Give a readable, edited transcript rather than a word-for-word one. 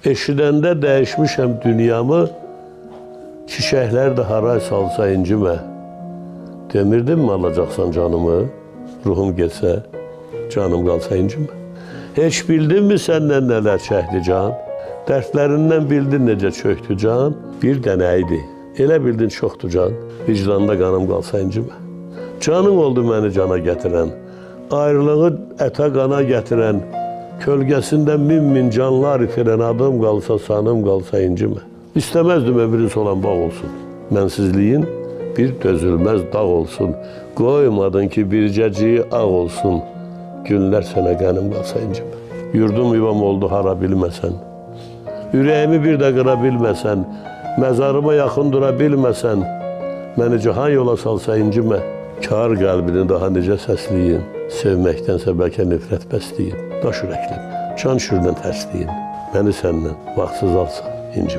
Eşidəndə dəyişmişəm dünyamı, çiçəklər də haray salsa incimə. Demirdinmi alacaqsan canımı, ruhum getsə, canım qalsa incimə. Heç bildinmi səndən nələr çəkdi can? Dərdlərindən bildin necə çöktü can? Bir dənə idi, elə bildin çoxdur can, vicdanda qanım qalsa incimə. Canım oldu məni cana gətirən, ayrılığı ətə qana gətirən, kölgəsində min canlar itirən adım qalsa, sanım qalsa incimə. İstəməzdim ömrün olan bağ olsun, mənsizliyin bir dözülməz dağ olsun. Qoymadın ki bircəciyi ağ olsun, günlər sənə qənim qalsa incimə. Yurdum yuvam oldu hara bilməsən, ürəyimi bir də qıra bilməsən, məzarıma yaxın dura bilməsən, məni cihan yola salsa incimə. Kar qəlbini daha necə səsləyin, sevməkdənsə bəlkə nifrət bəsləyin. Daş ürəklim, can şürdən tərsləyin, məni səndən vaxtsız alsan incimə.